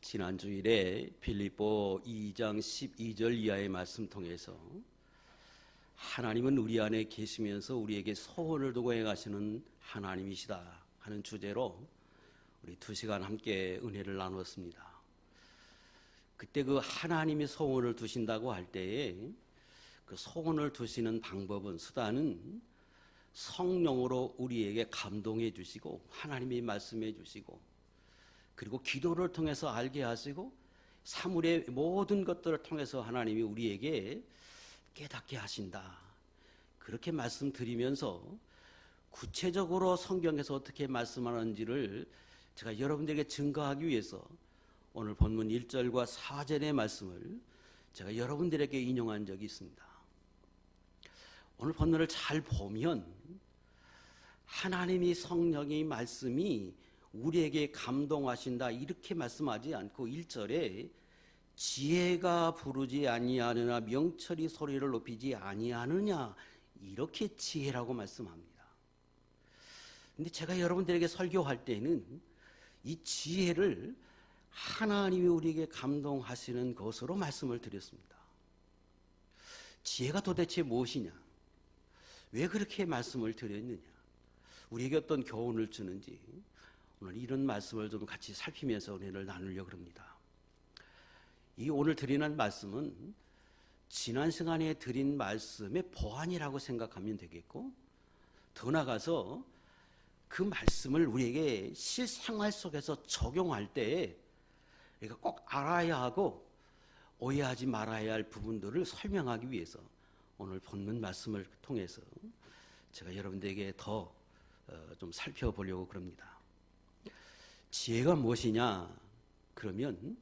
지난 주일에 빌립보 2장 12절 이하의 말씀 통해서 하나님은 우리 안에 계시면서 우리에게 소원을 두고 행하시는 하나님이시다 하는 주제로 우리 2시간 함께 은혜를 나누었습니다. 그때 그 하나님이 소원을 두신다고 할 때에 그 소원을 두시는 방법은, 수단은 성령으로 우리에게 감동해 주시고 하나님이 말씀해 주시고, 그리고 기도를 통해서 알게 하시고 사물의 모든 것들을 통해서 하나님이 우리에게 깨닫게 하신다, 그렇게 말씀드리면서 구체적으로 성경에서 어떻게 말씀하는지를 제가 여러분들에게 증거하기 위해서 오늘 본문 1절과 4절의 말씀을 제가 여러분들에게 인용한 적이 있습니다. 오늘 본문을 잘 보면 하나님이, 성령의 말씀이 우리에게 감동하신다 이렇게 말씀하지 않고 1절에 지혜가 부르지 아니하느냐, 명철이 소리를 높이지 아니하느냐, 이렇게 지혜라고 말씀합니다. 근데 제가 여러분들에게 설교할 때는 이 지혜를 하나님이 우리에게 감동하시는 것으로 말씀을 드렸습니다. 지혜가 도대체 무엇이냐, 왜 그렇게 말씀을 드렸느냐, 우리에게 어떤 교훈을 주는지 오늘 이런 말씀을 좀 같이 살피면서 은혜를 나누려고 합니다. 이 오늘 드리는 말씀은 지난 시간에 드린 말씀의 보완이라고 생각하면 되겠고, 더 나아가서 그 말씀을 우리에게 실생활 속에서 적용할 때 우리가 꼭 알아야 하고 오해하지 말아야 할 부분들을 설명하기 위해서 오늘 본문 말씀을 통해서 제가 여러분들에게 더 좀 살펴보려고 합니다. 지혜가 무엇이냐? 그러면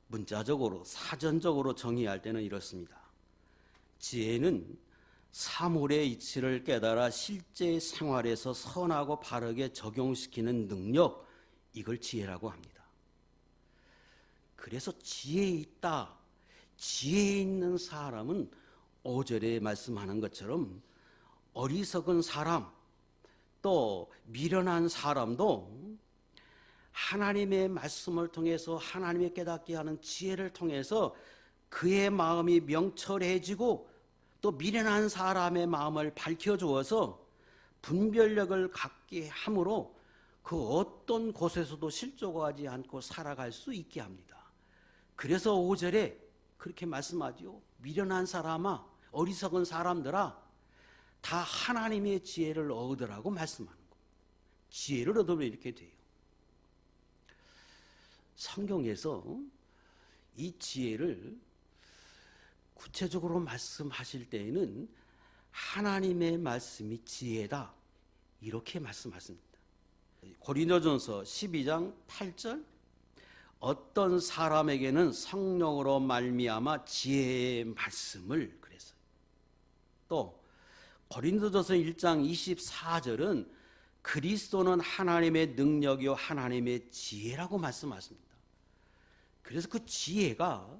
문자적으로, 사전적으로 정의할 때는 이렇습니다. 지혜는 사물의 이치를 깨달아 실제 생활에서 선하고 바르게 적용시키는 능력, 이걸 지혜라고 합니다. 그래서 지혜 있다, 지혜 있는 사람은 5절에 말씀하는 것처럼 어리석은 사람, 또 미련한 사람도 하나님의 말씀을 통해서 하나님의 깨닫게 하는 지혜를 통해서 그의 마음이 명철해지고 또 미련한 사람의 마음을 밝혀주어서 분별력을 갖게 함으로 그 어떤 곳에서도 실족하지 않고 살아갈 수 있게 합니다. 그래서 5절에 그렇게 말씀하죠. 미련한 사람아, 어리석은 사람들아, 다 하나님의 지혜를 얻으라고 말씀하는 겁니다. 지혜를 얻으면 이렇게 돼요. 성경에서 이 지혜를 구체적으로 말씀하실 때에는 하나님의 말씀이 지혜다, 이렇게 말씀하십니다. 고린도전서 12장 8절, 어떤 사람에게는 성령으로 말미암아 지혜의 말씀을, 그랬어요. 또 고린도전서 1장 24절은 그리스도는 하나님의 능력이요 하나님의 지혜라고 말씀하십니다. 그래서 그 지혜가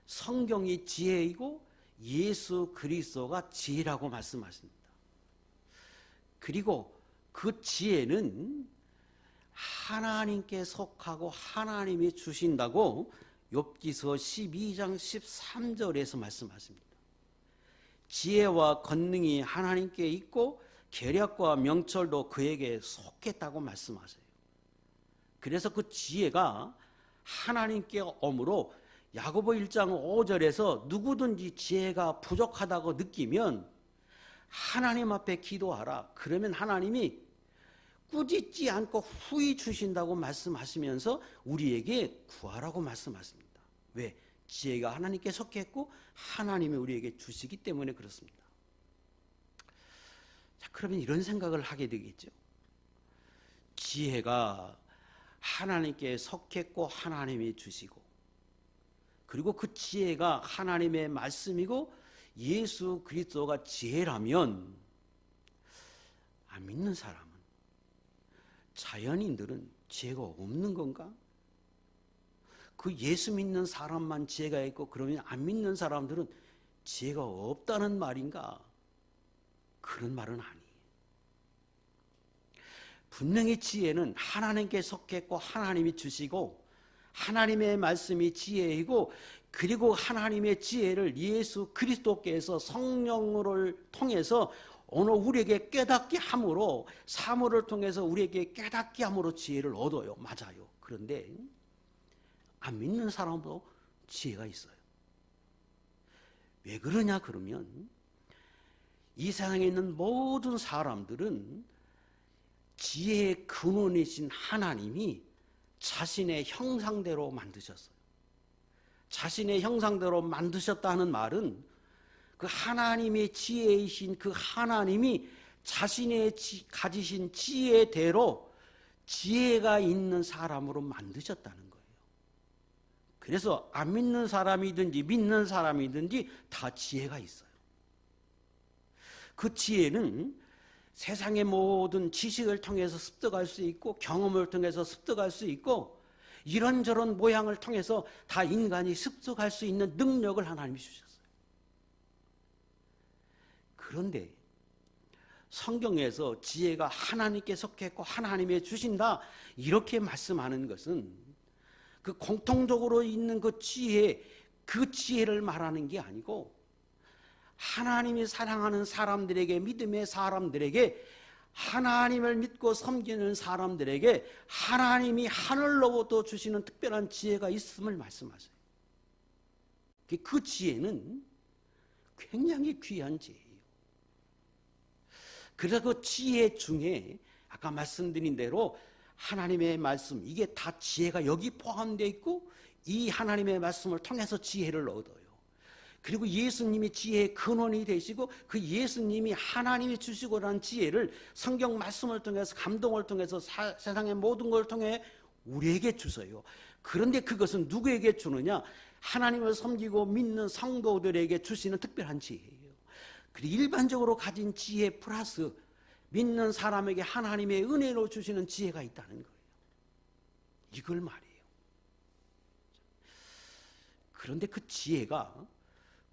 성경이 지혜이고 예수 그리스도가 지혜라고 말씀하십니다. 그리고 그 지혜는 하나님께 속하고 하나님이 주신다고 욥기서 12장 13절에서 말씀하십니다. 지혜와 권능이 하나님께 있고 계략과 명철도 그에게 속했다고 말씀하세요. 그래서 그 지혜가 하나님께 오므로 야고보 1장 5절에서 누구든지 지혜가 부족하다고 느끼면 하나님 앞에 기도하라. 그러면 하나님이 꾸짖지 않고 후히 주신다고 말씀하시면서 우리에게 구하라고 말씀하십니다. 왜? 지혜가 하나님께 속했고 하나님이 우리에게 주시기 때문에 그렇습니다. 자, 그러면 이런 생각을 하게 되겠죠. 지혜가 하나님께 속했고 하나님이 주시고, 그리고 그 지혜가 하나님의 말씀이고 예수 그리스도가 지혜라면 안 믿는 사람은, 자연인들은 지혜가 없는 건가? 그 예수 믿는 사람만 지혜가 있고 그러면 안 믿는 사람들은 지혜가 없다는 말인가? 그런 말은 아니에요. 분명히 지혜는 하나님께 속했고 하나님이 주시고 하나님의 말씀이 지혜이고, 그리고 하나님의 지혜를 예수 그리스도께서 성령을 통해서 오늘 우리에게 깨닫게 함으로, 사물을 통해서 우리에게 깨닫게 함으로 지혜를 얻어요. 맞아요. 그런데 안 믿는 사람도 지혜가 있어요. 왜 그러냐 그러면, 이 세상에 있는 모든 사람들은 지혜의 근원이신 하나님이 자신의 형상대로 만드셨어요. 자신의 형상대로 만드셨다는 말은 그 하나님의 지혜이신 그 하나님이 자신의 가지신 지혜대로 지혜가 있는 사람으로 만드셨다는 거예요. 그래서 안 믿는 사람이든지 믿는 사람이든지 다 지혜가 있어요. 그 지혜는 세상의 모든 지식을 통해서 습득할 수 있고, 경험을 통해서 습득할 수 있고, 이런저런 모양을 통해서 다 인간이 습득할 수 있는 능력을 하나님이 주셨어요. 그런데 성경에서 지혜가 하나님께 속했고 하나님의 주신다 이렇게 말씀하는 것은 그 공통적으로 있는 그 지혜를 말하는 게 아니고, 하나님이 사랑하는 사람들에게, 믿음의 사람들에게, 하나님을 믿고 섬기는 사람들에게 하나님이 하늘로부터 주시는 특별한 지혜가 있음을 말씀하세요. 그 지혜는 굉장히 귀한 지혜예요. 그래서 그 지혜 중에 아까 말씀드린 대로 하나님의 말씀, 이게 다 지혜가 여기 포함되어 있고, 이 하나님의 말씀을 통해서 지혜를 얻어요. 그리고 예수님이 지혜의 근원이 되시고, 그 예수님이 하나님이 주시고 난 지혜를 성경 말씀을 통해서, 감동을 통해서, 세상의 모든 걸 통해 우리에게 주세요. 그런데 그것은 누구에게 주느냐? 하나님을 섬기고 믿는 성도들에게 주시는 특별한 지혜예요. 그리고 일반적으로 가진 지혜 플러스 믿는 사람에게 하나님의 은혜로 주시는 지혜가 있다는 거예요. 이걸 말이에요. 그런데 그 지혜가,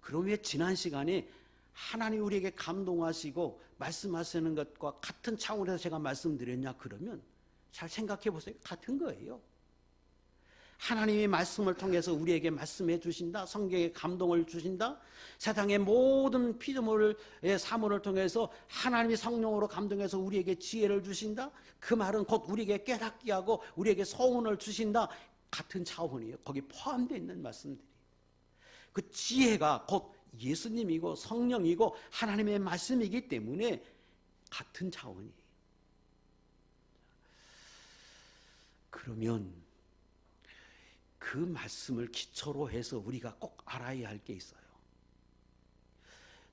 그럼 왜 지난 시간에 하나님 우리에게 감동하시고 말씀하시는 것과 같은 차원에서 제가 말씀드렸냐 그러면, 잘 생각해 보세요. 같은 거예요. 하나님의 말씀을 통해서 우리에게 말씀해 주신다. 성경에 감동을 주신다. 세상의 모든 피조물의 사물을 통해서 하나님이 성령으로 감동해서 우리에게 지혜를 주신다. 그 말은 곧 우리에게 깨닫게 하고 우리에게 소원을 주신다. 같은 차원이에요. 거기 포함되어 있는 말씀들이. 그 지혜가 곧 예수님이고 성령이고 하나님의 말씀이기 때문에 같은 차원이에요. 그러면 그 말씀을 기초로 해서 우리가 꼭 알아야 할 게 있어요.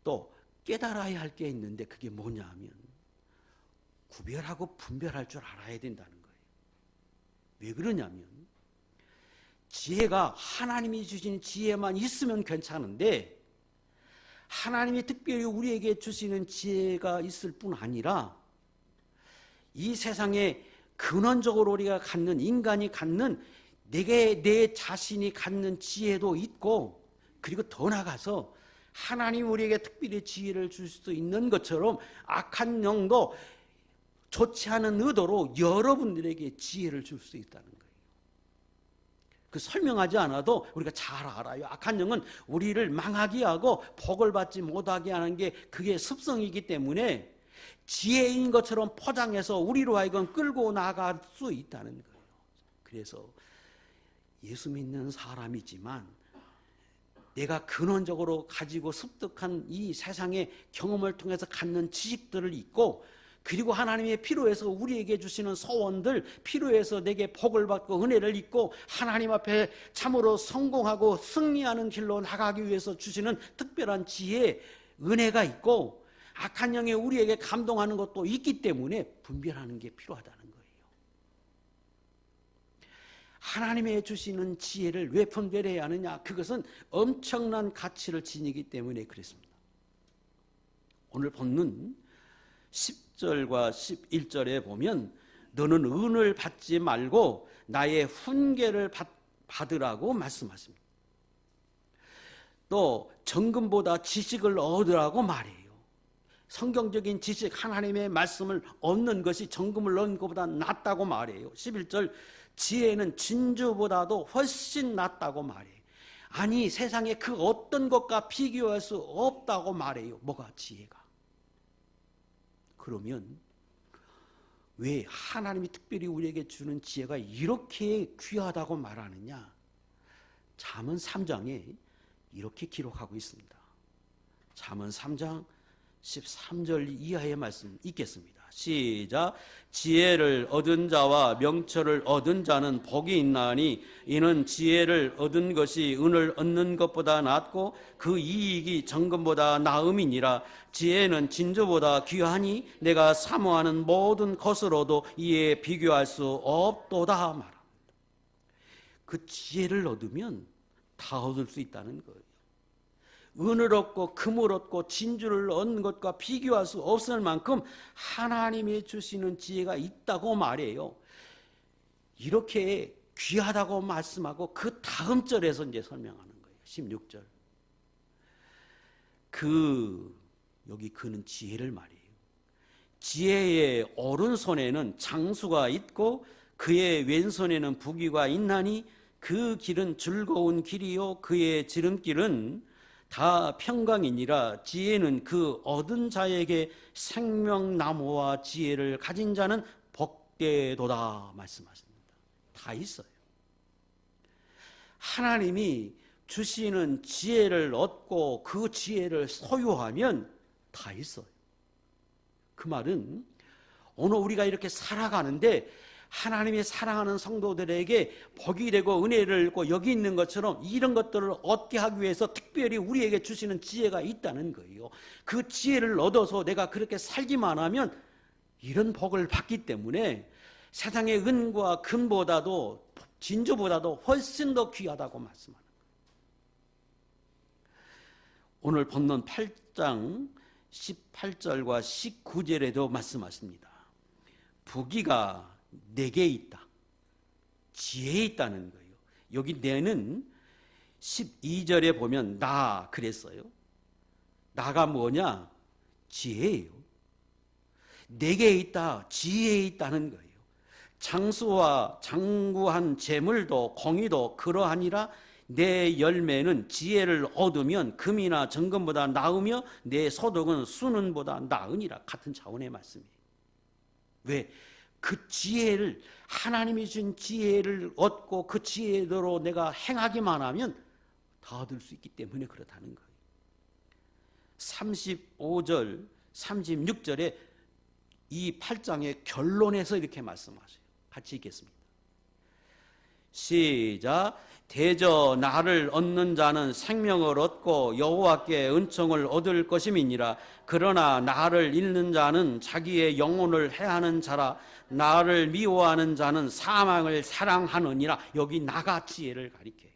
또 깨달아야 할 게 있는데, 그게 뭐냐 하면 구별하고 분별할 줄 알아야 된다는 거예요. 왜 그러냐면, 지혜가 하나님이 주신 지혜만 있으면 괜찮은데, 하나님이 특별히 우리에게 주시는 지혜가 있을 뿐 아니라 이 세상에 근원적으로 우리가 갖는, 인간이 갖는, 내 자신이 갖는 지혜도 있고, 그리고 더 나아가서 하나님 우리에게 특별히 지혜를 줄 수 있는 것처럼 악한 영도 좋지 않은 의도로 여러분들에게 지혜를 줄 수 있다는 거예요. 그 설명하지 않아도 우리가 잘 알아요. 악한 영은 우리를 망하게 하고 복을 받지 못하게 하는 게 그게 습성이기 때문에 지혜인 것처럼 포장해서 우리로 하여금 끌고 나갈 수 있다는 거예요. 그래서 예수 믿는 사람이지만 내가 근원적으로 가지고 습득한 이 세상의 경험을 통해서 갖는 지식들을 잊고, 그리고 하나님의 필요해서 우리에게 주시는 소원들, 필요해서 내게 복을 받고 은혜를 잊고 하나님 앞에 참으로 성공하고 승리하는 길로 나가기 위해서 주시는 특별한 지혜, 은혜가 있고, 악한 영에 우리에게 감동하는 것도 있기 때문에 분별하는 게 필요하다는 거예요. 하나님의 주시는 지혜를 왜 분별해야 하느냐? 그것은 엄청난 가치를 지니기 때문에 그렇습니다. 오늘 본문 10절과 11절에 보면, 너는 은을 받지 말고 나의 훈계를 받으라고 말씀하십니다. 또 정금보다 지식을 얻으라고 말해요. 성경적인 지식, 하나님의 말씀을 얻는 것이 정금을 얻는 것보다 낫다고 말해요. 11절, 지혜는 진주보다도 훨씬 낫다고 말해요. 아니, 세상에 그 어떤 것과 비교할 수 없다고 말해요. 뭐가 지혜가? 그러면 왜 하나님이 특별히 우리에게 주는 지혜가 이렇게 귀하다고 말하느냐? 잠언 3장에 이렇게 기록하고 있습니다. 잠언 3장 13절 이하의 말씀 읽겠습니다. 시작. 지혜를 얻은 자와 명철을 얻은 자는 복이 있나니 이는 지혜를 얻은 것이 은을 얻는 것보다 낫고 그 이익이 정금보다 나음이니라. 지혜는 진주보다 귀하니 내가 사모하는 모든 것으로도 이에 비교할 수 없도다 말합니다. 그 지혜를 얻으면 다 얻을 수 있다는 거예요. 은을 얻고 금을 얻고 진주를 얻는 것과 비교할 수 없을 만큼 하나님이 주시는 지혜가 있다고 말해요. 이렇게 귀하다고 말씀하고 그 다음 절에서 이제 설명하는 거예요. 16절. 여기 그는 지혜를 말해요. 지혜의 오른손에는 장수가 있고 그의 왼손에는 부귀가 있나니 그 길은 즐거운 길이요 그의 지름길은 다 평강이니라. 지혜는 그 얻은 자에게 생명나무와 지혜를 가진 자는 복되도다 말씀하십니다. 다 있어요. 하나님이 주시는 지혜를 얻고 그 지혜를 소유하면 다 있어요. 그 말은 오늘 우리가 이렇게 살아가는데 하나님이 사랑하는 성도들에게 복이 되고 은혜를 얻고 여기 있는 것처럼 이런 것들을 얻게 하기 위해서 특별히 우리에게 주시는 지혜가 있다는 거예요. 그 지혜를 얻어서 내가 그렇게 살기만 하면 이런 복을 받기 때문에 세상의 은과 금보다도 진주보다도 훨씬 더 귀하다고 말씀하는 거예요. 오늘 본문 8장 18절과 19절에도 말씀하십니다. 부귀가 내게 있다. 지혜에 있다는 거예요. 여기 내는 12절에 보면 나 그랬어요. 나가 뭐냐? 지혜예요. 내게 있다. 지혜에 있다는 거예요. 장수와 장구한 재물도 공의도 그러하니라. 내 열매는 지혜를 얻으면 금이나 정금보다 나으며 내 소득은 수는보다 나으니라. 같은 차원의 말씀이에요. 왜? 그 지혜를 하나님이 준 지혜를 얻고 그 지혜대로 내가 행하기만 하면 다 얻을 수 있기 때문에 그렇다는 거예요. 35절 36절에 이 8장의 결론에서 이렇게 말씀하세요. 같이 읽겠습니다. 시작. 대저 나를 얻는 자는 생명을 얻고 여호와께 은총을 얻을 것임이니라. 그러나 나를 잃는 자는 자기의 영혼을 해하는 자라. 나를 미워하는 자는 사망을 사랑하느니라. 여기 나가 지혜를 가리켜요.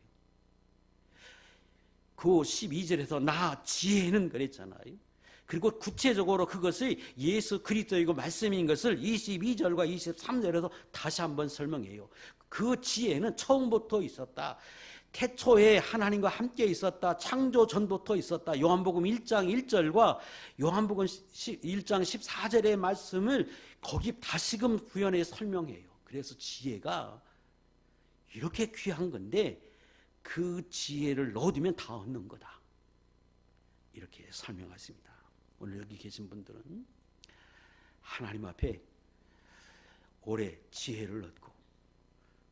그 12절에서 나 지혜는 그랬잖아요. 그리고 구체적으로 그것이 예수 그리스도이고 말씀인 것을 22절과 23절에서 다시 한번 설명해요. 그 지혜는 처음부터 있었다. 태초에 하나님과 함께 있었다. 창조 전부터 있었다. 요한복음 1장 1절과 요한복음 1장 14절의 말씀을 거기 다시금 구현해 설명해요. 그래서 지혜가 이렇게 귀한 건데 그 지혜를 얻으면 다 얻는 거다. 이렇게 설명하십니다. 오늘 여기 계신 분들은 하나님 앞에 오래 지혜를 얻고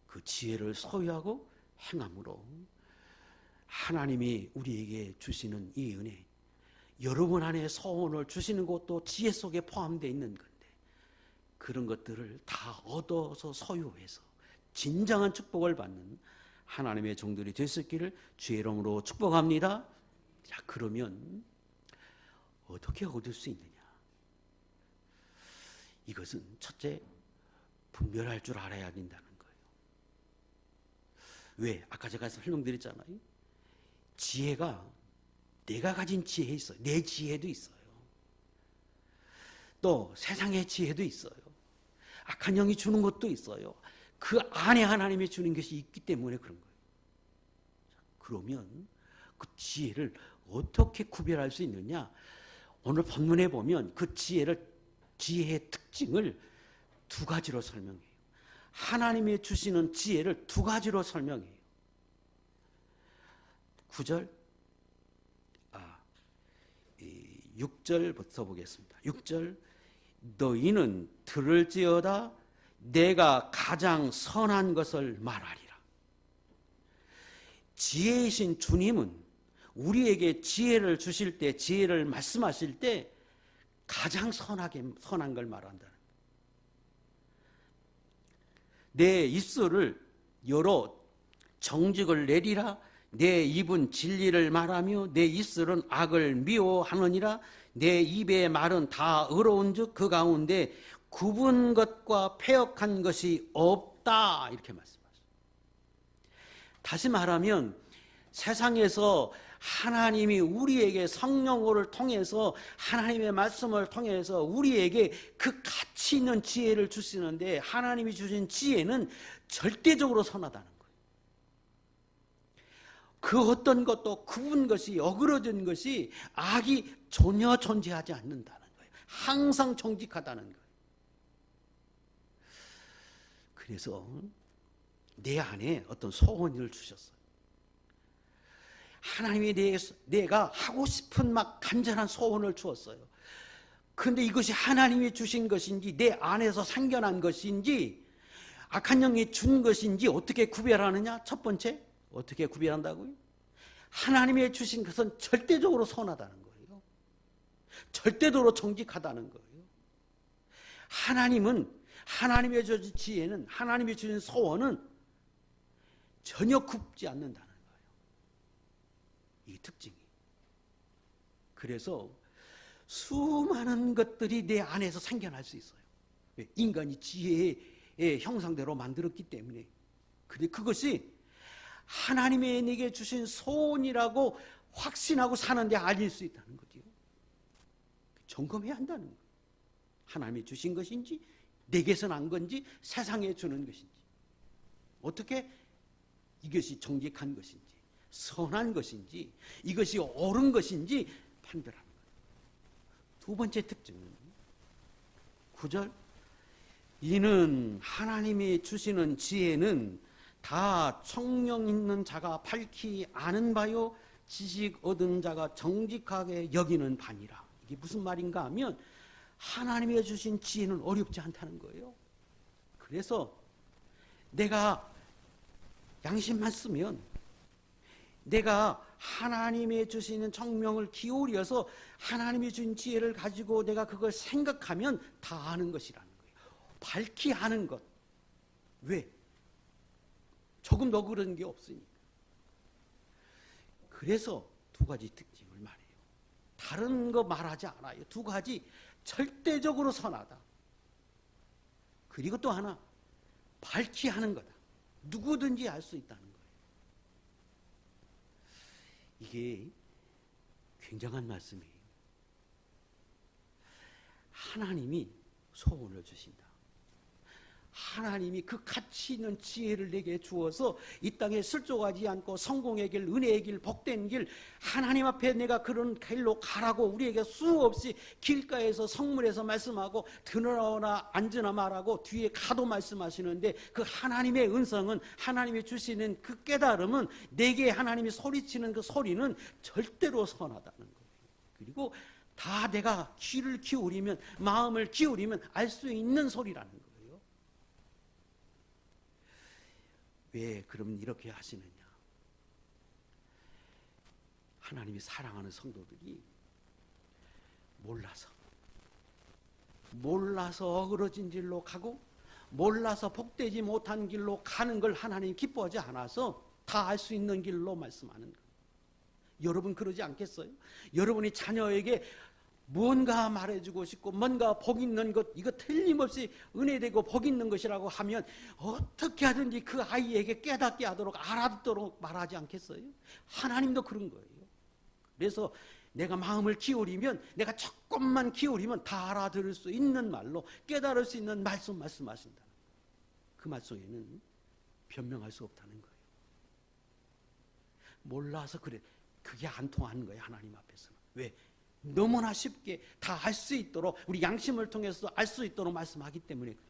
그 지혜를 소유하고 행함으로 하나님이 우리에게 주시는 이 은혜, 여러분 안에 소원을 주시는 것도 지혜 속에 포함되어 있는 건데 그런 것들을 다 얻어서 소유해서 진정한 축복을 받는 하나님의 종들이 됐었기를 주의 이름으로 축복합니다. 자, 그러면 어떻게 얻을 수 있느냐? 이것은 첫째, 분별할 줄 알아야 된다는 거예요. 왜? 아까 제가 설명드렸잖아요. 지혜가 내가 가진 지혜 있어요. 내 지혜도 있어요. 또 세상의 지혜도 있어요. 악한 영이 주는 것도 있어요. 그 안에 하나님이 주는 것이 있기 때문에 그런 거예요. 그러면 그 지혜를 어떻게 구별할 수 있느냐? 오늘 본문에 보면 그 지혜의 특징을 두 가지로 설명해요. 하나님이 주시는 지혜를 두 가지로 설명해요. 9절, 6절부터 보겠습니다. 6절, 너희는 들을지어다 내가 가장 선한 것을 말하리라. 지혜이신 주님은 우리에게 지혜를 주실 때, 지혜를 말씀하실 때 가장 선한 걸 말한다는 거예요. 내 입술을 열어 정직을 내리라. 내 입은 진리를 말하며 내 입술은 악을 미워하느니라. 내 입의 말은 다 의로운즉 그 가운데 굽은 것과 패역한 것이 없다. 이렇게 말씀하셨어요. 다시 말하면 세상에서 하나님이 우리에게 성령을 통해서 하나님의 말씀을 통해서 우리에게 그 가치 있는 지혜를 주시는데 하나님이 주신 지혜는 절대적으로 선하다는 거예요. 그 어떤 것도 굽은 것이 어그러진 것이 악이 전혀 존재하지 않는다는 거예요. 항상 정직하다는 거예요. 그래서 내 안에 어떤 소원을 주셨어요. 하나님이 내가 하고 싶은 막 간절한 소원을 주었어요. 그런데 이것이 하나님이 주신 것인지 내 안에서 생겨난 것인지 악한 영이 준 것인지 어떻게 구별하느냐? 첫 번째, 어떻게 구별한다고요? 하나님이 주신 것은 절대적으로 선하다는 거예요. 절대적으로 정직하다는 거예요. 하나님의 주신 지혜는, 하나님이 주신 소원은 전혀 굽지 않는다는 거예요. 이 특징이. 그래서 수많은 것들이 내 안에서 생겨날 수 있어요. 인간이 지혜의 형상대로 만들었기 때문에. 근데 그것이 하나님의 내게 주신 소원이라고 확신하고 사는데 아닐 수 있다는 거죠. 점검해야 한다는 거예요. 하나님이 주신 것인지 내게서 난 건지 세상에 주는 것인지 어떻게 이것이 정직한 것인지 선한 것인지 이것이 옳은 것인지 판별하는 거예요. 두 번째 특징은 9절, 이는 하나님이 주시는 지혜는 다 청령 있는 자가 밝히 아는 바요 지식 얻은 자가 정직하게 여기는 바니라. 이게 무슨 말인가 하면 하나님이 주신 지혜는 어렵지 않다는 거예요. 그래서 내가 양심만 쓰면, 내가 하나님이 주시는 청명을 기울여서 하나님이 주신 지혜를 가지고 내가 그걸 생각하면 다 아는 것이라는 거예요. 밝히 아는 것. 왜? 조금 더 그런 게 없으니까. 그래서 두 가지 특징을 말해요. 다른 거 말하지 않아요. 두 가지 절대적으로 선하다. 그리고 또 하나, 밝히 하는 거다. 누구든지 알 수 있다는 거예요. 이게 굉장한 말씀이에요. 하나님이 소원을 주신다. 하나님이 그 가치 있는 지혜를 내게 주어서 이 땅에 슬쩍하지 않고 성공의 길, 은혜의 길, 복된 길, 하나님 앞에 내가 그런 길로 가라고 우리에게 수없이 길가에서 성문에서 말씀하고 드러나거나 앉으나 말하고 뒤에 가도 말씀하시는데 그 하나님의 은성은, 하나님이 주시는 그 깨달음은, 내게 하나님이 소리치는 그 소리는 절대로 선하다는 거예요. 그리고 다 내가 귀를 기울이면, 마음을 기울이면 알 수 있는 소리라는 거예요. 왜 그러면 이렇게 하시느냐? 하나님이 사랑하는 성도들이 몰라서 어그러진 길로 가고 몰라서 복되지 못한 길로 가는 걸 하나님이 기뻐하지 않아서 다 알 수 있는 길로 말씀하는 거예요. 여러분 그러지 않겠어요? 여러분이 자녀에게 뭔가 말해주고 싶고 뭔가 복 있는 것, 이거 틀림없이 은혜되고 복 있는 것이라고 하면 어떻게 하든지 그 아이에게 깨닫게 하도록, 알아듣도록 말하지 않겠어요? 하나님도 그런 거예요. 그래서 내가 마음을 기울이면, 내가 조금만 기울이면 다 알아들을 수 있는 말로 깨달을 수 있는 말씀하신다. 그 말씀에는 변명할 수 없다는 거예요. 몰라서 그래, 그게 안 통하는 거예요. 하나님 앞에서는. 왜? 너무나 쉽게 다 알 수 있도록, 우리 양심을 통해서 알 수 있도록 말씀하기 때문에 그래요.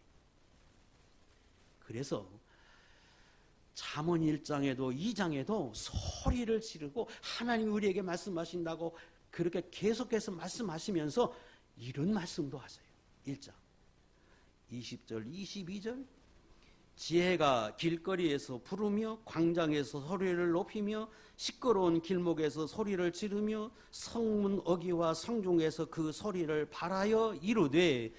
그래서 잠언 1장에도 2장에도 소리를 지르고 하나님이 우리에게 말씀하신다고 그렇게 계속해서 말씀하시면서 이런 말씀도 하세요. 1장 20절 22절 지혜가 길거리에서 부르며 광장에서 소리를 높이며 시끄러운 길목에서 소리를 지르며 성문 어귀와 성중에서 그 소리를 발하여 이르되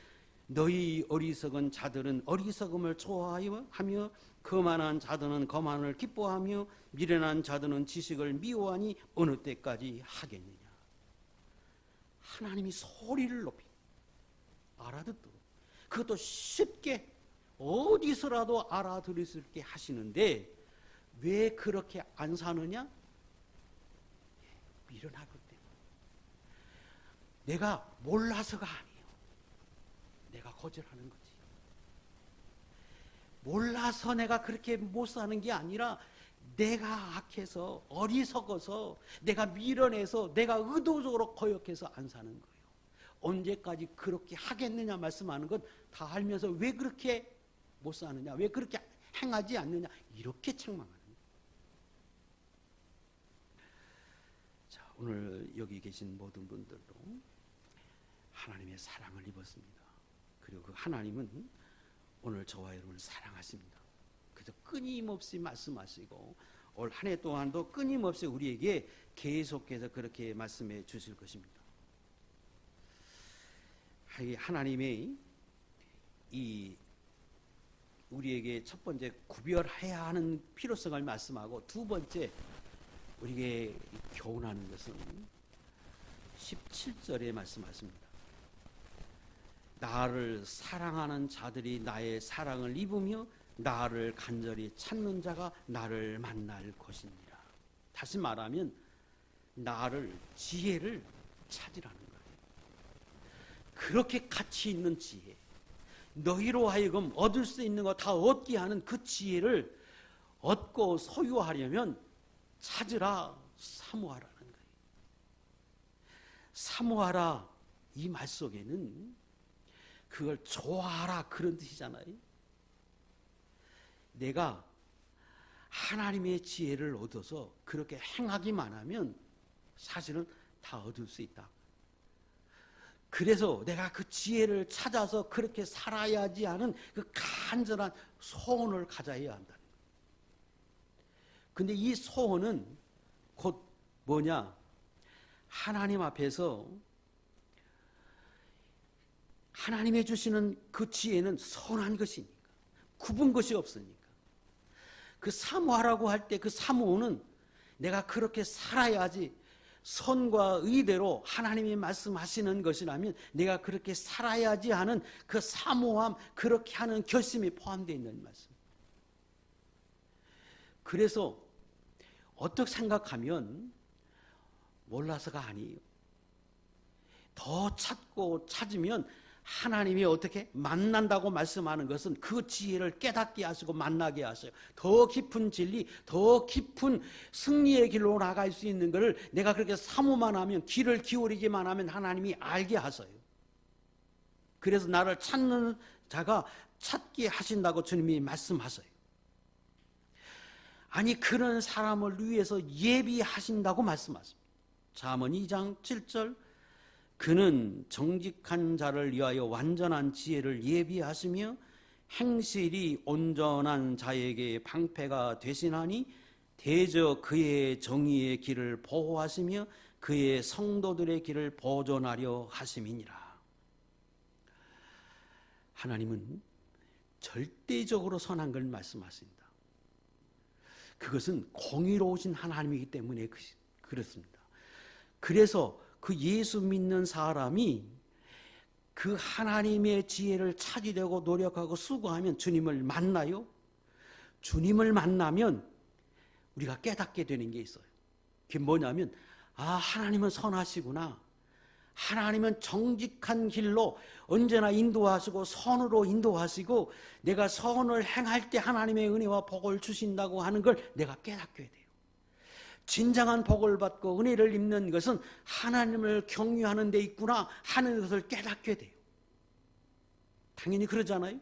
너희 어리석은 자들은 어리석음을 좋아하며 거만한 자들은 거만을 기뻐하며 미련한 자들은 지식을 미워하니 어느 때까지 하겠느냐. 하나님이 소리를 높이 알아듣도록 그것도 쉽게 어디서라도 알아들을 수 있게 하시는데 왜 그렇게 안 사느냐? 미련하기 때문에. 내가 몰라서가 아니에요. 내가 거절하는 거지. 몰라서 내가 그렇게 못 사는 게 아니라 내가 악해서 어리석어서 내가 미련해서 내가 의도적으로 거역해서 안 사는 거예요. 언제까지 그렇게 하겠느냐 말씀하는 건 다 알면서 왜 그렇게 못 사느냐, 왜 그렇게 행하지 않느냐, 이렇게 책망하는 거예요. 자, 오늘 여기 계신 모든 분들도 하나님의 사랑을 입었습니다. 그리고 그 하나님은 오늘 저와 여러분을 사랑하십니다. 그래서 끊임없이 말씀하시고 올 한 해 동안도 끊임없이 우리에게 계속해서 그렇게 말씀해 주실 것입니다. 하나님의 이 우리에게 첫 번째 구별해야 하는 필요성을 말씀하고 두 번째 우리에게 교훈하는 것은 17절에 말씀하십니다. 나를 사랑하는 자들이 나의 사랑을 입으며 나를 간절히 찾는 자가 나를 만날 것이니라. 다시 말하면 나를 지혜를 찾으라는 거예요. 그렇게 가치 있는 지혜, 너희로 하여금 얻을 수 있는 거 다 얻게 하는 그 지혜를 얻고 소유하려면 찾으라, 사모하라는 거예요. 사모하라 이 말 속에는 그걸 좋아하라 그런 뜻이잖아요. 내가 하나님의 지혜를 얻어서 그렇게 행하기만 하면 사실은 다 얻을 수 있다. 그래서 내가 그 지혜를 찾아서 그렇게 살아야지 하는 그 간절한 소원을 가져야 한다. 근데 이 소원은 곧 뭐냐? 하나님 앞에서 하나님이 주시는 그 지혜는 선한 것이니까, 굽은 것이 없으니까. 그 사모하라고 할 때 그 사모는 내가 그렇게 살아야지, 선과 의대로 하나님이 말씀하시는 것이라면 내가 그렇게 살아야지 하는 그 사모함, 그렇게 하는 결심이 포함되어 있는 말씀. 그래서 어떻게 생각하면 몰라서가 아니에요. 더 찾고 찾으면 하나님이 어떻게 만난다고 말씀하는 것은 그 지혜를 깨닫게 하시고 만나게 하셔요. 더 깊은 진리, 더 깊은 승리의 길로 나갈 수 있는 것을 내가 그렇게 사모만 하면, 귀를 기울이기만 하면 하나님이 알게 하셔요. 그래서 나를 찾는 자가 찾게 하신다고 주님이 말씀하셔요. 아니, 그런 사람을 위해서 예비하신다고 말씀하십니다. 잠언 2장 7절 그는 정직한 자를 위하여 완전한 지혜를 예비하시며 행실이 온전한 자에게 방패가 되시나니 대저 그의 정의의 길을 보호하시며 그의 성도들의 길을 보존하려 하심이니라. 하나님은 절대적으로 선한 걸 말씀하십니다. 그것은 공의로우신 하나님이기 때문에 그렇습니다. 그래서 그 예수 믿는 사람이 그 하나님의 지혜를 찾으려고 노력하고 수고하면 주님을 만나요. 주님을 만나면 우리가 깨닫게 되는 게 있어요. 그게 뭐냐면, 아, 하나님은 선하시구나. 하나님은 정직한 길로 언제나 인도하시고 선으로 인도하시고 내가 선을 행할 때 하나님의 은혜와 복을 주신다고 하는 걸 내가 깨닫게 돼요. 진정한 복을 받고 은혜를 입는 것은 하나님을 경유하는 데 있구나 하는 것을 깨닫게 돼요. 당연히 그러잖아요.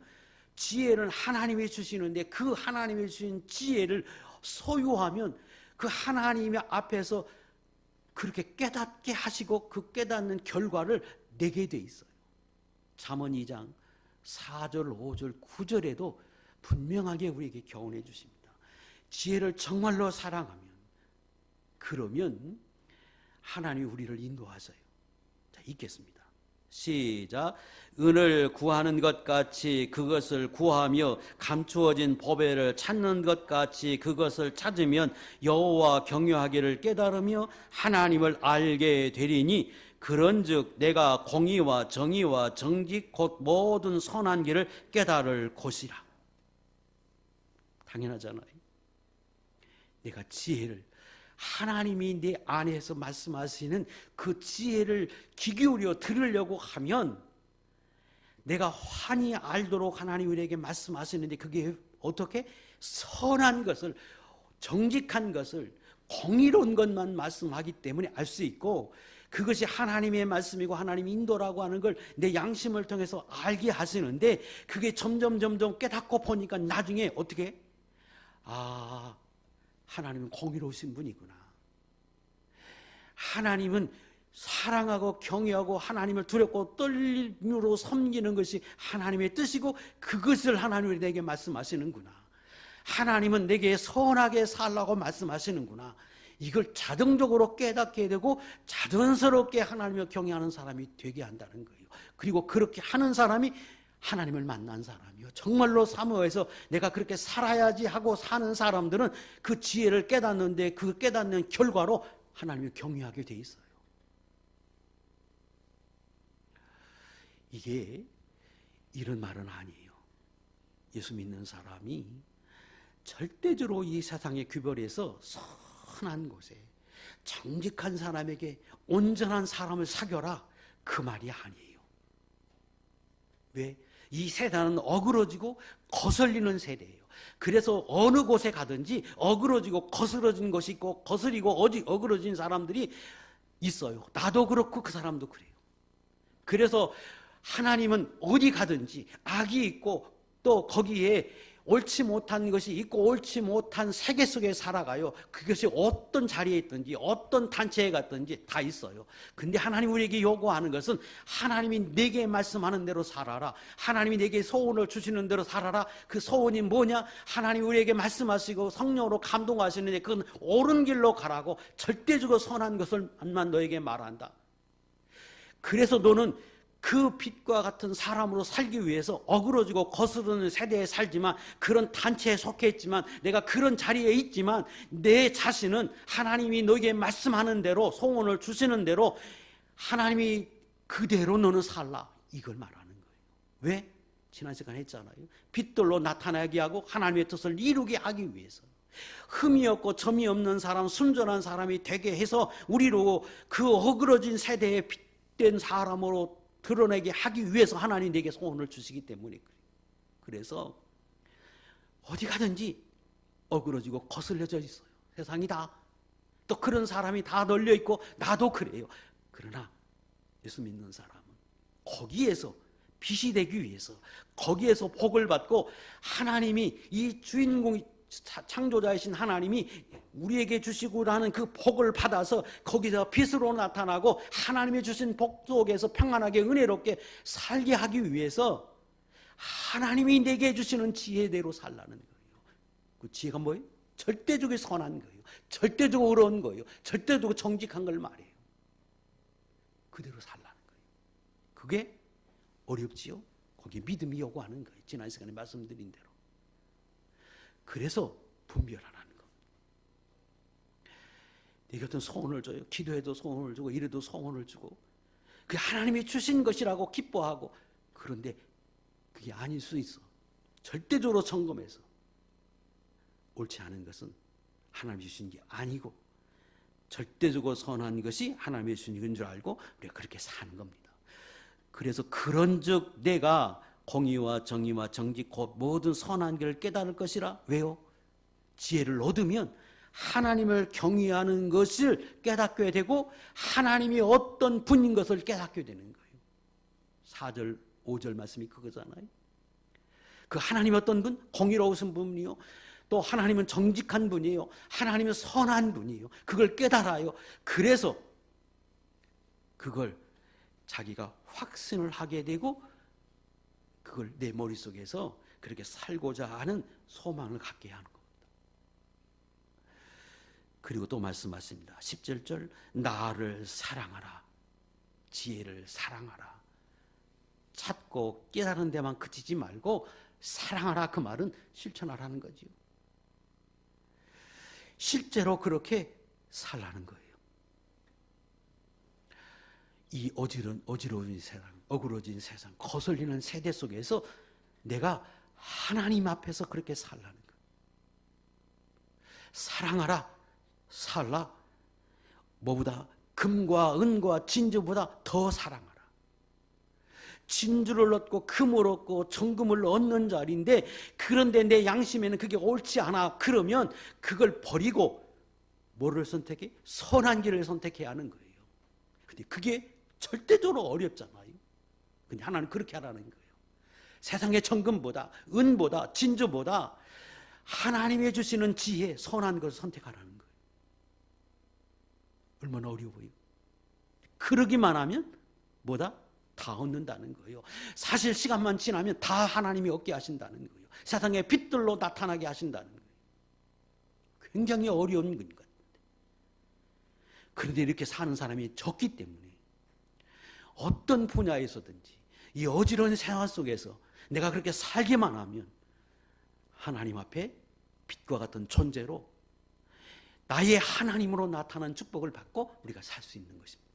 지혜는 하나님이 주시는데 그 하나님이 주신 지혜를 소유하면 그 하나님 앞에서 그렇게 깨닫게 하시고 그 깨닫는 결과를 내게 돼 있어요. 잠언 2장 4절, 5절, 9절에도 분명하게 우리에게 교훈해 주십니다. 지혜를 정말로 사랑하면, 그러면 하나님이 우리를 인도하세요. 자, 읽겠습니다. 시작. 은을 구하는 것 같이 그것을 구하며 감추어진 보배를 찾는 것 같이 그것을 찾으면 여호와 경외하기를 깨달으며 하나님을 알게 되리니 그런즉 내가 공의와 정의와 정직 곧 모든 선한 길을 깨달을 것이라. 당연하잖아요. 내가 지혜를, 하나님이 내 안에서 말씀하시는 그 지혜를 귀 기울여 들으려고 하면 내가 환히 알도록 하나님이 우리에게 말씀하시는데, 그게 어떻게? 선한 것을, 정직한 것을, 공의로운 것만 말씀하기 때문에 알 수 있고, 그것이 하나님의 말씀이고 하나님의 인도라고 하는 걸 내 양심을 통해서 알게 하시는데, 그게 점점 깨닫고 보니까 나중에 어떻게? 아, 하나님은 공의로우신 분이구나. 하나님은 사랑하고 경외하고 하나님을 두렵고 떨림으로 섬기는 것이 하나님의 뜻이고 그것을 하나님이 내게 말씀하시는구나. 하나님은 내게 선하게 살라고 말씀하시는구나. 이걸 자동적으로 깨닫게 되고 자연스럽게 하나님을 경외하는 사람이 되게 한다는 거예요. 그리고 그렇게 하는 사람이 하나님을 만난 사람이요, 정말로 사모해서 내가 그렇게 살아야지 하고 사는 사람들은 그 지혜를 깨닫는데 그 깨닫는 결과로 하나님을 경외하게 돼 있어요. 이게 이런 말은 아니에요. 예수 믿는 사람이 절대적으로 이 세상의 규별에서 선한 곳에 정직한 사람에게 온전한 사람을 사귀어라, 그 말이 아니에요. 왜? 이 세상은 어그러지고 거슬리는 세대예요. 그래서 어느 곳에 가든지 어그러지고 거스러진 것이 있고 거스리고 어그러진 사람들이 있어요. 나도 그렇고 그 사람도 그래요. 그래서 하나님은 어디 가든지 악이 있고 또 거기에 옳지 못한 것이 있고 옳지 못한 세계 속에 살아가요. 그것이 어떤 자리에 있든지 어떤 단체에 갔든지 다 있어요. 근데 하나님 우리에게 요구하는 것은 하나님이 내게 말씀하는 대로 살아라. 하나님이 내게 소원을 주시는 대로 살아라. 그 소원이 뭐냐? 하나님 우리에게 말씀하시고 성령으로 감동하시는데 그건 옳은 길로 가라고 절대적으로 선한 것을만 너에게 말한다. 그래서 너는 그 빛과 같은 사람으로 살기 위해서 어그러지고 거스르는 세대에 살지만, 그런 단체에 속해 있지만, 내가 그런 자리에 있지만 내 자신은 하나님이 너에게 말씀하는 대로 소원을 주시는 대로 하나님이 그대로 너는 살라, 이걸 말하는 거예요. 왜? 지난 시간에 했잖아요. 빛들로 나타나게 하고 하나님의 뜻을 이루게 하기 위해서. 흠이 없고 점이 없는 사람, 순전한 사람이 되게 해서 우리로 그 어그러진 세대에 빛된 사람으로 드러내게 하기 위해서 하나님 내게 소원을 주시기 때문에 그래요. 그래서 어디 가든지 어그러지고 거슬려져 있어요. 세상이 다. 또 그런 사람이 다 널려 있고 나도 그래요. 그러나 예수 믿는 사람은 거기에서 빛이 되기 위해서, 거기에서 복을 받고 하나님이 이 주인공이 창조자이신 하나님이 우리에게 주시고라는 그 복을 받아서 거기서 빛으로 나타나고 하나님이 주신 복 속에서 평안하게 은혜롭게 살게 하기 위해서 하나님이 내게 주시는 지혜대로 살라는 거예요. 그 지혜가 뭐예요? 절대적으로 선한 거예요. 절대적으로 의로운 거예요. 절대적으로 정직한 걸 말해요. 그대로 살라는 거예요. 그게 어렵지요? 거기에 믿음이 요구하는 거예요. 지난 시간에 말씀드린 대로. 그래서 분별하라는 거. 내게 어떤 소원을 줘요. 기도해도 소원을 주고 이래도 소원을 주고 그게 하나님이 주신 것이라고 기뻐하고, 그런데 그게 아닐 수 있어. 절대적으로 점검해서 옳지 않은 것은 하나님이 주신 게 아니고 절대적으로 선한 것이 하나님이 주신 건 줄 알고 우리가 그렇게 사는 겁니다. 그래서 그런즉 내가 공의와 정의와 정직 곧 모든 선한 길을 깨달을 것이라. 왜요? 지혜를 얻으면 하나님을 경외하는 것을 깨닫게 되고 하나님이 어떤 분인 것을 깨닫게 되는 거예요. 4절 5절 말씀이 그거잖아요. 그 하나님이 어떤 분? 공의로우신 분이요. 또 하나님은 정직한 분이에요. 하나님은 선한 분이에요. 그걸 깨달아요. 그래서 그걸 자기가 확신을 하게 되고 그걸 내 머릿속에서 그렇게 살고자 하는 소망을 갖게 하는 겁니다. 그리고 또 말씀하십니다. 17절 나를 사랑하라. 지혜를 사랑하라. 찾고 깨달은 데만 그치지 말고 사랑하라. 그 말은 실천하라는 거죠. 실제로 그렇게 살라는 거예요. 이 어지러운 세상, 어그러진 세상, 거슬리는 세대 속에서 내가 하나님 앞에서 그렇게 살라는 거예요. 사랑하라, 살라. 뭐보다 금과 은과 진주보다 더 사랑하라. 진주를 얻고 금을 얻고 정금을 얻는 자리인데, 그런데 내 양심에는 그게 옳지 않아. 그러면 그걸 버리고 뭐를 선택해? 선한 길을 선택해야 하는 거예요. 근데 그게 절대적으로 어렵잖아요. 근데 하나는 그렇게 하라는 거예요. 세상의 정금보다 은보다 진주보다 하나님이 주시는 지혜, 선한 것을 선택하라는 거예요. 얼마나 어려워요. 그러기만 하면 뭐다? 다 얻는다는 거예요. 사실 시간만 지나면 다 하나님이 얻게 하신다는 거예요. 세상의 빛들로 나타나게 하신다는 거예요. 굉장히 어려운 것 같아요. 그런데 이렇게 사는 사람이 적기 때문에 어떤 분야에서든지 이 어지러운 생활 속에서 내가 그렇게 살기만 하면 하나님 앞에 빛과 같은 존재로 나의 하나님으로 나타난 축복을 받고 우리가 살 수 있는 것입니다.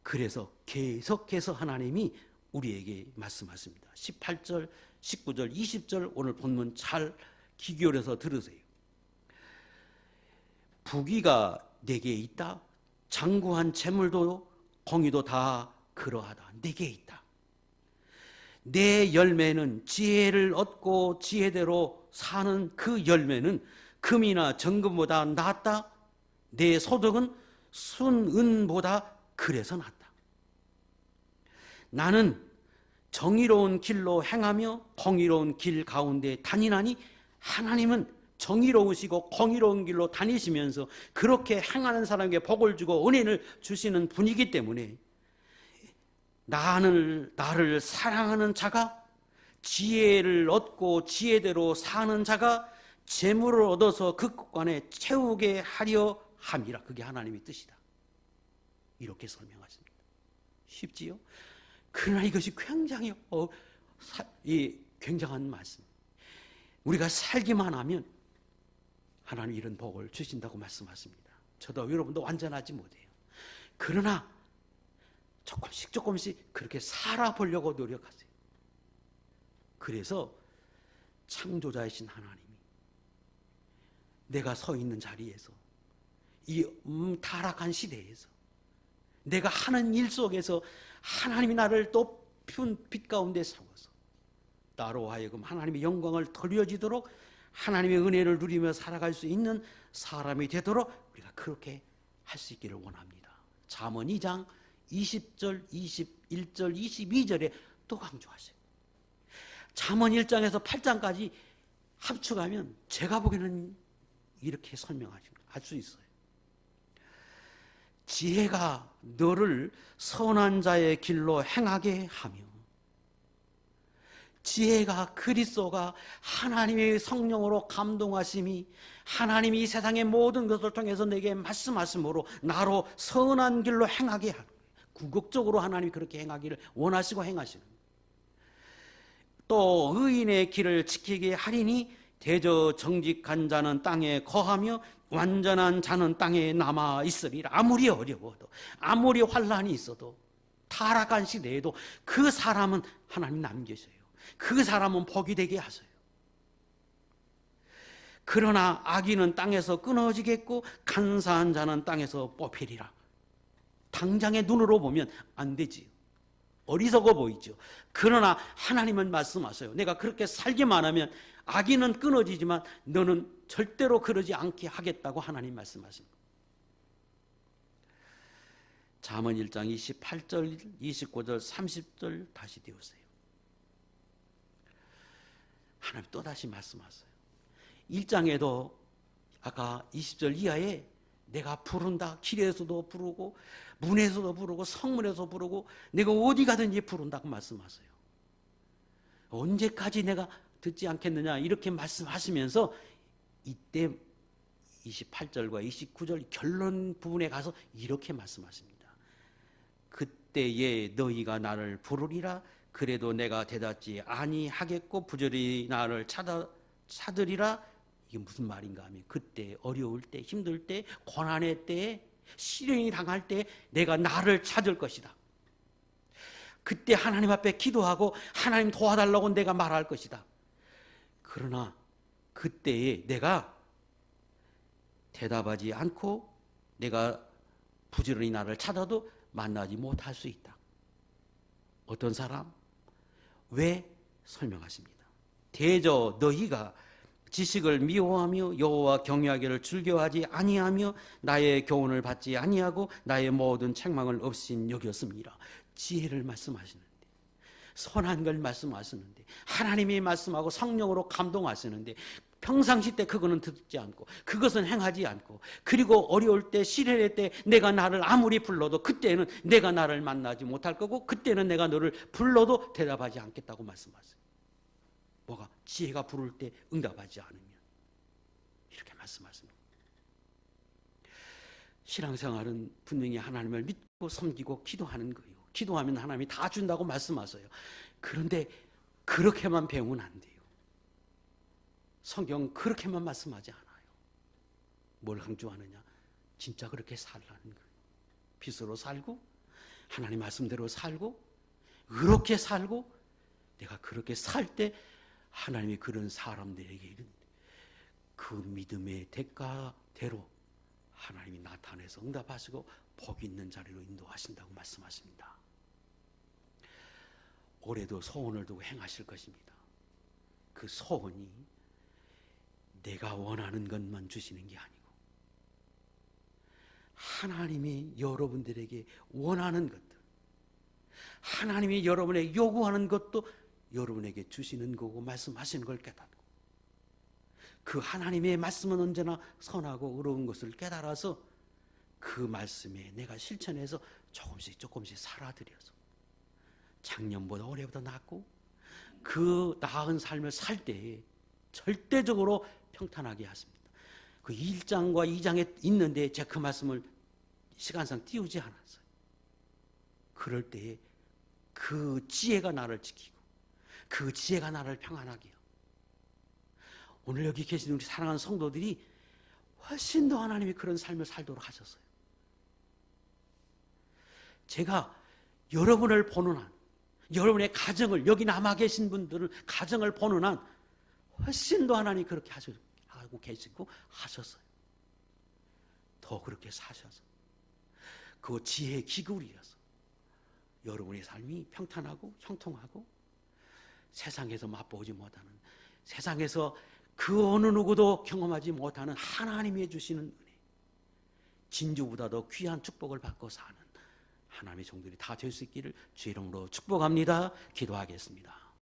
그래서 계속해서 하나님이 우리에게 말씀하십니다. 18절, 19절, 20절 오늘 본문 잘 귀 기울여서 들으세요. 부귀가 내게 있다. 장구한 재물도 공의도 다 그러하다. 내게 있다. 내 열매는 지혜를 얻고 지혜대로 사는 그 열매는 금이나 정금보다 낫다. 내 소득은 순은보다 그래서 낫다. 나는 정의로운 길로 행하며 공의로운 길 가운데 다니나니 하나님은 정의로우시고 공의로운 길로 다니시면서 그렇게 행하는 사람에게 복을 주고 은혜를 주시는 분이기 때문에 나를 사랑하는 자가 지혜를 얻고 지혜대로 사는 자가 재물을 얻어서 그 국간에 채우게 하려 함이라. 그게 하나님의 뜻이다. 이렇게 설명하십니다. 쉽지요? 그러나 이것이 굉장히 굉장한 말씀. 우리가 살기만 하면 하나님 이런 복을 주신다고 말씀하십니다. 저도 여러분도 완전하지 못해요. 그러나 조금씩 그렇게 살아보려고 노력하세요. 그래서 창조자이신 하나님이 내가 서 있는 자리에서 이 타락한 시대에서 내가 하는 일 속에서 하나님이 나를 높은 빛 가운데 세워서 나로 하여금 하나님의 영광을 돌려지도록 하나님의 은혜를 누리며 살아갈 수 있는 사람이 되도록 우리가 그렇게 할 수 있기를 원합니다. 잠언 2장 20절, 21절, 22절에 또 강조하세요. 잠언 1장에서 8장까지 합축하면 제가 보기에는 이렇게 설명할 수 있어요. 지혜가 너를 선한 자의 길로 행하게 하며, 지혜가 그리스도가 하나님의 성령으로 감동하심이 하나님이 이 세상의 모든 것을 통해서 내게 말씀하심으로 나로 선한 길로 행하게 하는 거예요. 궁극적으로 하나님이 그렇게 행하기를 원하시고 행하시는 거예요. 또 의인의 길을 지키게 하리니 대저 정직한 자는 땅에 거하며 완전한 자는 땅에 남아 있으리라. 아무리 어려워도 아무리 환난이 있어도 타락한 시대에도 그 사람은 하나님 남기셔요. 그 사람은 복이 되게 하세요. 그러나 악인은 땅에서 끊어지겠고 간사한 자는 땅에서 뽑히리라. 당장의 눈으로 보면 안 되지요. 어리석어 보이죠. 그러나 하나님은 말씀하세요. 내가 그렇게 살기만 하면 악인은 끊어지지만 너는 절대로 그러지 않게 하겠다고 하나님 말씀하십니다. 잠언 1장 28절, 29절, 30절 다시 띄우세요. 하나님 또다시 말씀하세요. 1장에도 아까 20절 이하에 내가 부른다. 길에서도 부르고 문에서도 부르고 성문에서 부르고 내가 어디 가든지 부른다고 말씀하세요. 언제까지 내가 듣지 않겠느냐 이렇게 말씀하시면서 이때 28절과 29절 결론 부분에 가서 이렇게 말씀하십니다. 그때에 너희가 나를 부르리라. 그래도 내가 대답지 아니하겠고 부지런히 나를 찾으리라. 이게 무슨 말인가 하면 그때 어려울 때 힘들 때 고난의 때에 시련이 당할 때 내가 나를 찾을 것이다. 그때 하나님 앞에 기도하고 하나님 도와달라고 내가 말할 것이다. 그러나 그때에 내가 대답하지 않고 내가 부지런히 나를 찾아도 만나지 못할 수 있다. 어떤 사람? 왜? 설명하십니다. 대저 너희가 지식을 미워하며 여호와 경외하기를 즐겨하지 아니하며 나의 교훈을 받지 아니하고 나의 모든 책망을 없인 여겼습니다. 지혜를 말씀하시는데 선한 걸 말씀하시는데 하나님이 말씀하고 성령으로 감동하시는데 평상시 때 그거는 듣지 않고 그것은 행하지 않고 그리고 어려울 때 시련의 때 내가 나를 아무리 불러도 그때는 내가 나를 만나지 못할 거고 그때는 내가 너를 불러도 대답하지 않겠다고 말씀하세요. 뭐가? 지혜가 부를 때 응답하지 않으면 이렇게 말씀하십니다. 신앙생활은 분명히 하나님을 믿고 섬기고 기도하는 거예요. 기도하면 하나님이 다 준다고 말씀하세요. 그런데 그렇게만 배우면 안 돼요. 성경은 그렇게만 말씀하지 않아요. 뭘 강조하느냐? 진짜 그렇게 살라는 거예요. 빛으로 살고 하나님 말씀대로 살고 그렇게 살고 내가 그렇게 살 때 하나님이 그런 사람들에게 그 믿음의 대가대로 하나님이 나타내서 응답하시고 복 있는 자리로 인도하신다고 말씀하십니다. 올해도 소원을 두고 행하실 것입니다. 그 소원이 내가 원하는 것만 주시는 게 아니고 하나님이 여러분들에게 원하는 것들, 하나님이 여러분에게 요구하는 것도 여러분에게 주시는 거고 말씀하시는 걸 깨닫고 그 하나님의 말씀은 언제나 선하고 의로운 것을 깨달아서 그 말씀에 내가 실천해서 조금씩 살아들여서 작년보다 올해보다 낫고 그 나은 삶을 살 때에 절대적으로 평탄하게 하십니다. 그 1장과 2장에 있는데 제가 그 말씀을 시간상 띄우지 않았어요. 그럴 때에 그 지혜가 나를 지키고 그 지혜가 나를 평안하게 해요. 오늘 여기 계신 우리 사랑하는 성도들이 훨씬 더 하나님이 그런 삶을 살도록 하셨어요. 제가 여러분을 보는 한, 여러분의 가정을, 여기 남아 계신 분들을 가정을 보는 한 훨씬 더 하나님이 그렇게 하고 계시고 하셨어요. 더 그렇게 사셔서 그 지혜의 기울이어서 여러분의 삶이 평탄하고 형통하고 세상에서 맛보지 못하는, 세상에서 그 어느 누구도 경험하지 못하는 하나님이 주시는 은혜, 진주보다 더 귀한 축복을 받고 사는 하나님의 종들이 다 될 수 있기를 주의 이름으로 축복합니다. 기도하겠습니다.